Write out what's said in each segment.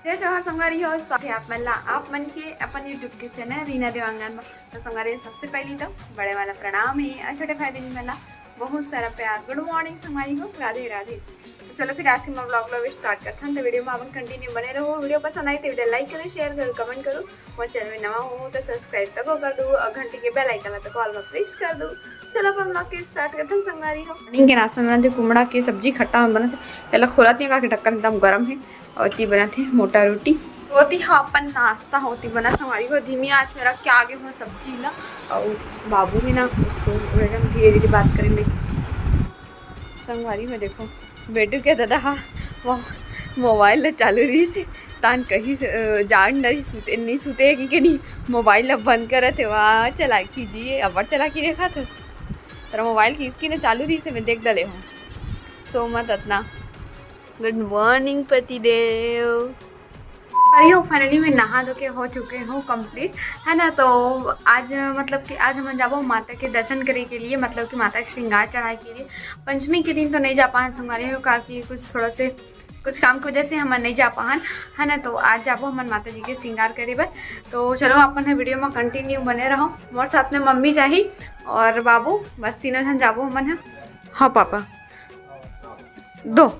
जय जोहार संगवारी हो, स्वागत है आप मन के अपन यूट्यूब के चैनल रीना देवांगन में। तो संगवारी सबसे पहली तो बड़े वाला प्रणाम है और छोटे भाई बहन वाला बहुत सारा प्यार। गुड मॉर्निंग संगवारी हो, राधे राधे। तो चलो फिर आज के मैं ब्लॉग स्टार्ट करता हूँ। तो वीडियो में अपन कंटिन्यू बने रहो। वीडियो पसंद आई तो वीडियो लाइक करो, शेयर करो, कमेंट करो। और चैनल में नवा हो तो सब्सक्राइब तक कर दो और घंटे के बेल आइकन तक ऑल में प्रेस कर दो। चलो अपन ब्लॉग के स्टार्ट करते हैं संगवारी हो। मॉर्निंग के नाश्ता में बनाते कुमड़ा की सब्जी खट्टा बनाते पहले खोलाती है का ढक्कन एकदम गर्म है और ती बनाते मोटा रोटी होती हाँ अपन नाश्ता होती बना संगवारी हो। धीमी आँच में रख के आगे हो सब्जी ला और बाबू भी ना एकदम धीरे धीरे बात करेंगे संगवारी हो। देखो बेटू के दादा हाँ वो मोबाइल चालू रही से तान कहीं से जान नहीं सुते कि नहीं मोबाइल अब बंद करे थे वहाँ चला कीजिए अब चला के देखा था तेरा मोबाइल खींच ने चालू रही से मैं देख डले हूँ सो मत इतना। गुड मॉर्निंग पतिदेव। अरे हो फाइनली मैं नहा धो के हो चुके हूँ कंप्लीट है ना। तो आज मतलब कि आज हम जाबो माता के दर्शन करे के लिए, मतलब कि माता के श्रृंगार चढ़ाए के लिए। पंचमी के दिन तो नहीं जा पाए संगवारी हो कारण कुछ थोड़ा से कुछ काम की वजह से हम नहीं जा पान है ना। तो आज जाबो हम माता जी के श्रृंगार करे बर। तो चलो अपन वीडियो में कंटिन्यू बने रहो। मोर साथ में मम्मी चाहिए और बाबू, बस तीनों जन जाबो हमन है। हाँ पापा दो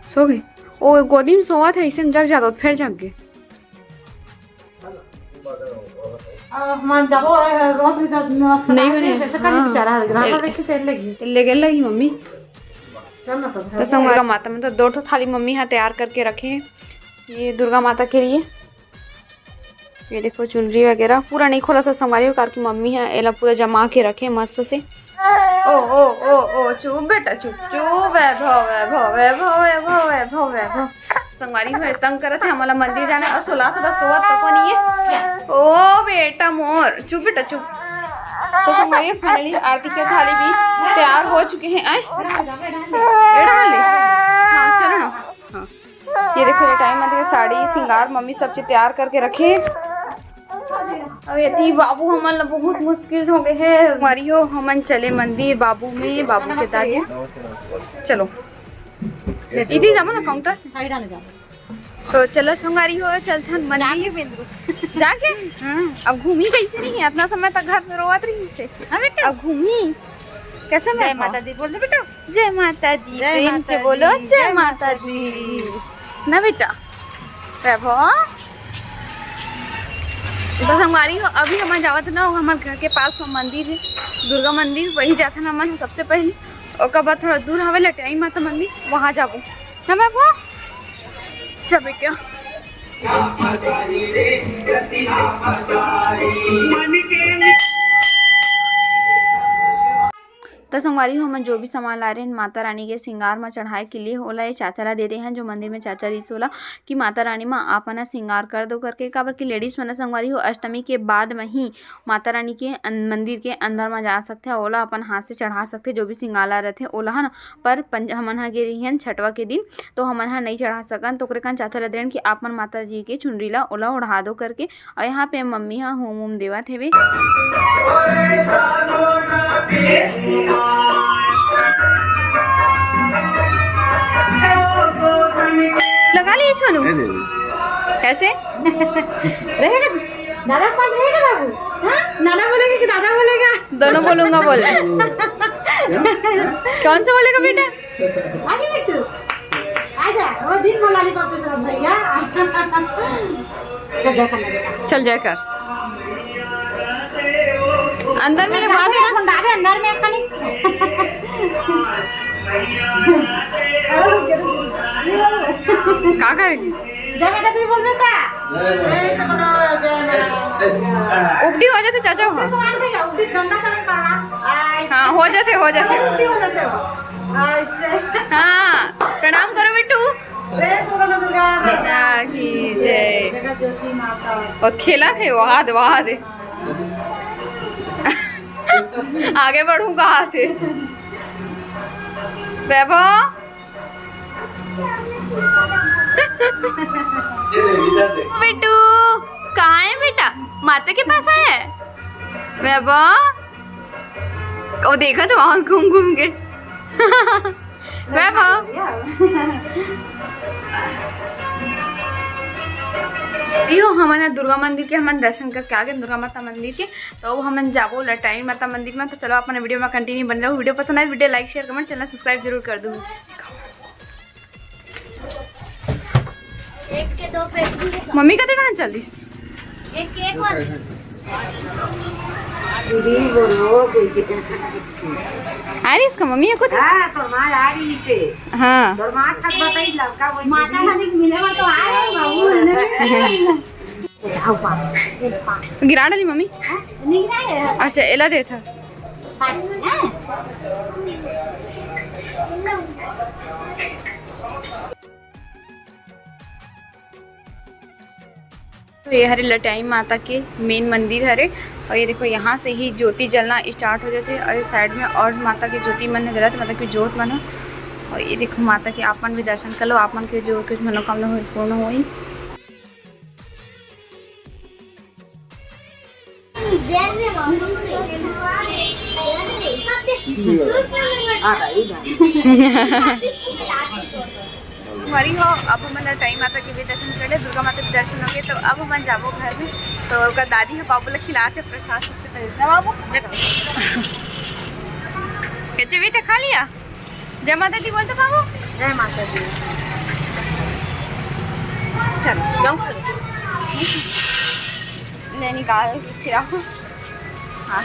सो गए। ओ गोदी में सोवा था इसे जग जाता फिर जग गए। नहीं बने लगी मम्मी तो संगवारी माता में तो 2 थाली मम्मी यहाँ तैयार करके रखे हैं ये दुर्गा माता के लिए। ये देखो चुनरी वगैरह पूरा नहीं खोला तो संगवारी कार की मम्मी है एला पूरा जमा के रखे मस्त से। ओ ओ ओ ओ चुप बेटा चुप चुप वैभव संगवारी हो तंग करे थे हमारा मंदिर जाने और सोला था सोवा तक नहीं है। ओ बेटा मोर चुप बेटा चुप। तो संगवारी फाइनली आरती के थाली भी तैयार हो चुके हैं। आए हाँ चलो ना। हाँ ये देखो टाइम में साड़ी श्रृंगार मम्मी सब चीज तैयार करके रखे। अब ये बाबू हमन बहुत मुश्किल हो गए है हमारी हो। हमन चले मंदिर बाबू में बाबू के दागे चलो दीदी जाओ ना काउंटर से तो चलो संगवारी हो चलते मंदिर जाके। अब घूमी कैसे नहीं है इतना समय तक घर में रोवत रही से अब घूमी कैसे। जय माता दी बोल दे बेटा। जय माता दी प्रेम से बोलो जय माता दी ना बेटा वैभव। तो संगवारी हो अभी हम जावत ना हमारे घर के पास में मंदिर है दुर्गा मंदिर वही जाता ना मन सबसे पहले और बाद थोड़ा दूर हवे लटाई माता मंदिर वहाँ जाबो ना बाबू। अच्छा बेटा तो संगवारी हो हम जो भी सामान ला रहे हैं माता रानी के श्रृंगार में चढ़ाए के लिए होला ये चाचा ला दे रहे हैं जो मंदिर में चाचा रही होला कि माता रानी माँ आप ना श्रृंगार कर दो करके काबर की लेडीज मना संगवारी हो अष्टमी के बाद में ही माता रानी के मंदिर के अंदर में जा सकते हैं ओला अपन हाथ से चढ़ा सकते जो भी श्रृंगार ला रहते ओला है ना। पर हमन हा गे रही हैं छठवा के दिन तो हमन हा नहीं चढ़ा सकन तो कान चाचा ला दे कि आप मन माता जी के चुनरी ला ओला उड़ा दो करके। और यहाँ पे मम्मी हाँ होम वोम देवत हेवे लगा लिए छोनू कैसे रहेगा दादा पास रहेगा बाबू। हाँ नाना बोलेगा कि दादा बोलेगा दोनों बोलूंगा बोल कौन सा बोलेगा बेटा। आजा बेटू आजा वो दिन बोला ली पापा तरफ भैया चल जाए कर अंदर में लगवा देना दादा अंदर में कनी क्या करेगी जय माता दी बोल बेटा। उपडी हो जाते चाचा वहाँ हाँ हो जाते हाँ प्रणाम करो बेटू की जय। और खेला थे वहाँ दे आगे बढ़ू कहाँ थे वैभव। बेटू कहाँ है बेटा माता के पास आया है वैभव। वो देखा तो वहां घूम घूम के ना दुर्गा मंदिर के हम दर्शन करके आ गए, दुर्गा माता मंदिर के। तो अब हम जाबो लटाई माता मंदिर में। तो चलो अपने वीडियो में कंटिन्यू बन रहा। वीडियो पसंद आए video like share comment channel subscribe जरूर कर दूँ। एक के 2 पेटी मम्मी का देना चल एक केक वाला अरे इसका मम्मी है खुद। हाँ माता खाली मिले में तो आए बाबू गिरा डाली मम्मी। नहीं है अच्छा एला दे था। तो ये हरे लटाई माता के मेन मंदिर हरे। और ये देखो यहाँ से ही ज्योति जलना स्टार्ट हो जाते और इस साइड में और माता की ज्योति मन जला मतलब कि ज्योत मन। और ये देखो माता के आपन भी दर्शन कर लो, आपन के जो कुछ मनोकामना हो पूर्ण हो। हमारी हो अब हम टाइम माता के भी दर्शन कर ले, दुर्गा माता के दर्शन हो गए। तो अब हम जाबो घर में। तो उसका दादी है बाबू लोग खिलाते प्रसाद सबसे पहले ना बाबू कैसे बेटा खा लिया। जय माता दी बोलते बाबू। जय माता दी। चलो ले निकाल खिलाओ। हाँ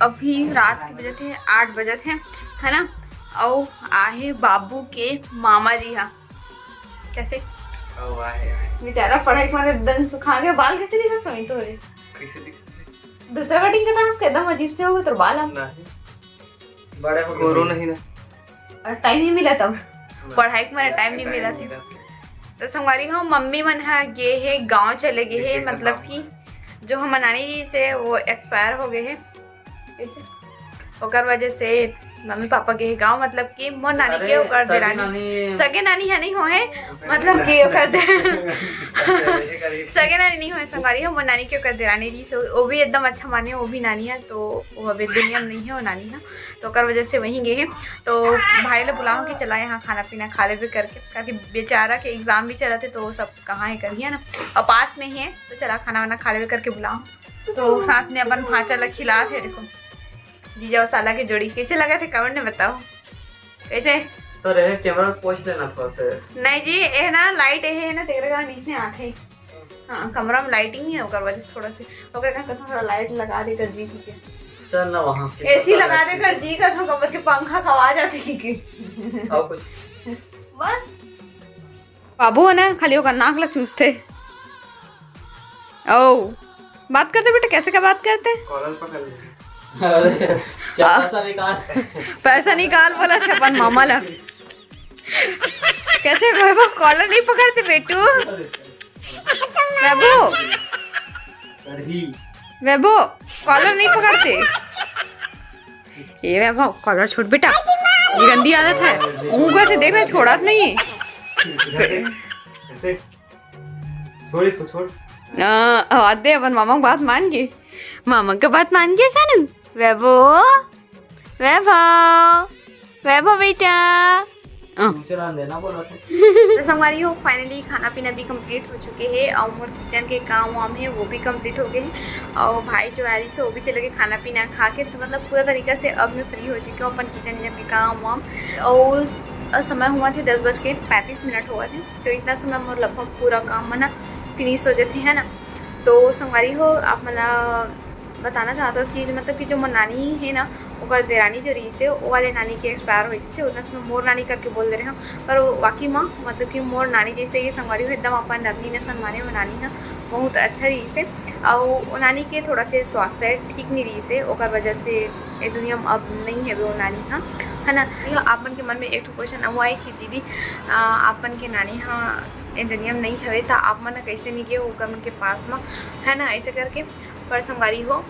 अभी रात के बजे थे 8 बजे थे है ना। और आहे बाबू के मामा जी। हाँ कैसे बेचारा पढ़ाई मारे दन सुखा गया। बाल कैसे दिखा कहीं तो कैसे दिख दूसरा कटिंग का था एकदम अजीब से हो गया। तो बाल हम बड़े हो गोरो नहीं ना और टाइम नहीं मिला तब पढ़ाई के मारे टाइम नहीं मिला था। तो संगवारी हो मम्मी मन गे है गांव चले गए है। मतलब कि जो हम नानी जी से वो एक्सपायर हो गए है कैसे ओकर वजह से मम्मी पापा के गांव। मतलब कि मोर नानी के ओकर देरानी सगे नानी है नहीं हो है। मतलब कि ओकर सगे नानी नहीं हो संगवारी हो मोर नानी के ओकर देरानी जी से वो भी एकदम अच्छा माने। वो भी नानी है तो वो अभी दुनिया में नहीं है वो नानी है। तो ओकर वजह से वहीं गए हैं। तो भाई लोग बुलाओ कि चला यहाँ खाना पीना खा ले भी करके बेचारा के एग्जाम भी चला थे तो वो सब कहाँ है करिए ना। और पास में है तो चला खाना वाना खा ले करके बुलाओ। तो साथ में अपन भांचा लग खिला थे। देखो जीजा और साला की जोड़ी कैसे लगा थे कमेंट में बताओ कैसे। तो रे कैमरा पोस्ट लेना थोड़ा से। नहीं जी ये ना लाइट है ना तेरे का नीचे आंखें। हाँ कमरा में लाइटिंग है ओकर वजह से थोड़ा से ओकर का थोड़ा लाइट लगा दे कर जी के चल ना वहां एसी लगा दे कर जी का तो कमर के पंखा का आवाज आती की और कुछ बस। बाबू है ना खाली होकर नाक लग चूसते। ओ बात करते बेटा कैसे क्या बात करते। कॉलर पकड़ ले। अरे पैसा निकाल पैसा निकाल बोला छपन मामा ला कैसे वैभव कॉलर नहीं पकड़ते बेटू। वैभव वैभव कॉलर नहीं पकड़ते। ये वैभव कॉलर छोड़ बेटा ये गंदी आदत है। मुंह कैसे देखना छोड़ा नहीं है। छोड़ इसको छोड़। आवाज दे अपन मामा की बात मान के। मामा का बात मान के शानू। वैभव वैभव वैभव बेटा तो संगवारी हो फाइनली खाना पीना भी कंप्लीट हो चुके हैं। और मोर किचन के काम वाम है वो भी कंप्लीट हो गए हैं। और भाई जो आई से वो भी चले गए खाना पीना खा के। तो मतलब पूरा तरीका से अब मैं फ्री हो चुकी हूँ अपन किचन के काम वाम। और समय हुआ थे 10:35 हुआ थे। तो इतना समय मोर लगभग पूरा काम ना फिनिश हो जाते है ना। तो संगवारी हो आप मतलब बताना चाहता हूँ कि मतलब कि जो मोर नानी है ना ओकर देरानी जो रही से वो वाले नानी के एक्सपायर हुई थी उतना समय मोर नानी करके बोल दे रहे हैं। पर वाकई माँ मतलब कि मोर नानी जैसे ये संगवारी हो एकदम अपन रबनी ने सनमाने वो नानी ना बहुत अच्छा रही से। और नानी के थोड़ा से स्वास्थ्य ठीक नहीं रही से ओकर वजह से ये दुनिया में अब नहीं है वो नानी हाँ है ना। आपन के मन में एक क्वेश्चन हुआ है कि दीदी आपन के नानी हाँ ये दुनिया में नहीं हवे तो आप मन कैसे नहीं गए ओकर मन के पास में है ना ऐसे करके। पर संगवारी हो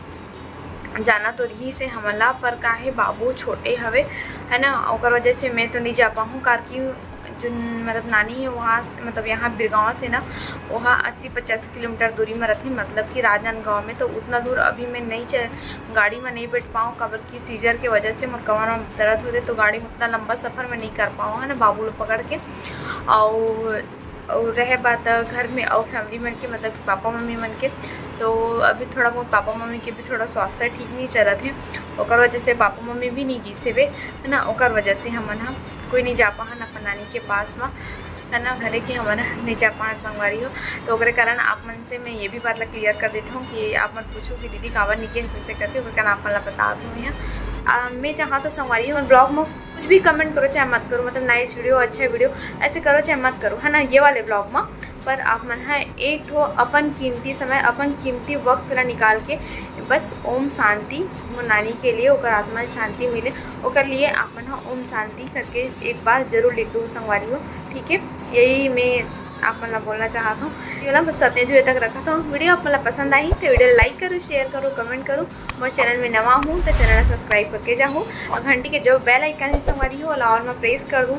जाना तो रही से हमला पर काहे बाबू छोटे हवे है ना ओकर वजह से मैं तो नहीं जा पाऊँ कार की जो मतलब नानी है वहाँ से, मतलब यहाँ बिरगांव से ना वहाँ 80-85 किलोमीटर दूरी में रहती, मतलब कि राजनांदगांव में। तो उतना दूर अभी मैं नहीं गाड़ी में नहीं बैठ पाऊँ, काबर की सीजर के वजह से मोर कमर में दर्द होते, तो गाड़ी में उतना लंबा सफ़र में नहीं कर पाऊँ है ना, बाबू लोग पकड़ के। और रहे बात घर में और फैमिली मन के, मतलब पापा मम्मी मन के, तो अभी थोड़ा बहुत पापा मम्मी के भी थोड़ा स्वास्थ्य ठीक नहीं चलत है, ओकर वजह से पापा मम्मी भी नहीं गई से है ना, ओकर वजह से हमन कोई नहीं जा पाहन अपन नानी के पास में है ना, घरे के हमन नहीं जा पाए संगवारी हो। तो ओकरे कारण आप मन से मैं ये भी बात ला क्लियर कर देता हूँ कि आप मत पूछो कि दीदी कावर नीचे ऐसे करते, ओकर कारण आप मन ला बता दूँ यहाँ। मैं चाहाँ तो संगवारी हूँ ब्लॉग में कुछ भी कमेंट करो चाहे मत करो, मतलब नाइस वीडियो अच्छा वीडियो ऐसे करो चाहे मत करो है ना, ये वाले ब्लॉग में। पर आप मन है एक ठो अपन कीमती समय अपन कीमती वक्त ला निकाल के बस ओम शांति मोर नानी के लिए, ओकर आत्मा शांति मिले, ओकर लिए आप मन ओम शांति करके एक बार जरूर लिख दो संगवारी हो, ठीक है। यही मैं आप मन बोलना चाहता हूँ। ये ना बस सत्य जो तक रखा था। वीडियो आप मतलब पसंद आई तो वीडियो लाइक करो, शेयर करो, कमेंट करो। मैं चैनल में नवा हूँ तो चैनल सब्सक्राइब करके जाऊँ और घंटी के जो बेल आइकन है संगवारी हो ऑल में प्रेस कर दूँ,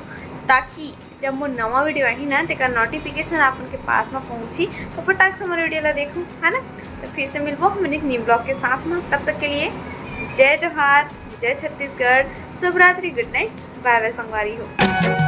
ताकि जब वो नवा वीडियो आई ना तो नोटिफिकेशन आप उनके पास में पहुँची तो फटाक से हमारे वीडियो ला देखूँ है ना। तो फिर से मिलबो मैंने एक न्यू ब्लॉग के साथ में, तब तक के लिए जय जोहार, जय छत्तीसगढ़, शुभ रात्रि, गुड नाइट, बाय बाय संगवारी हो।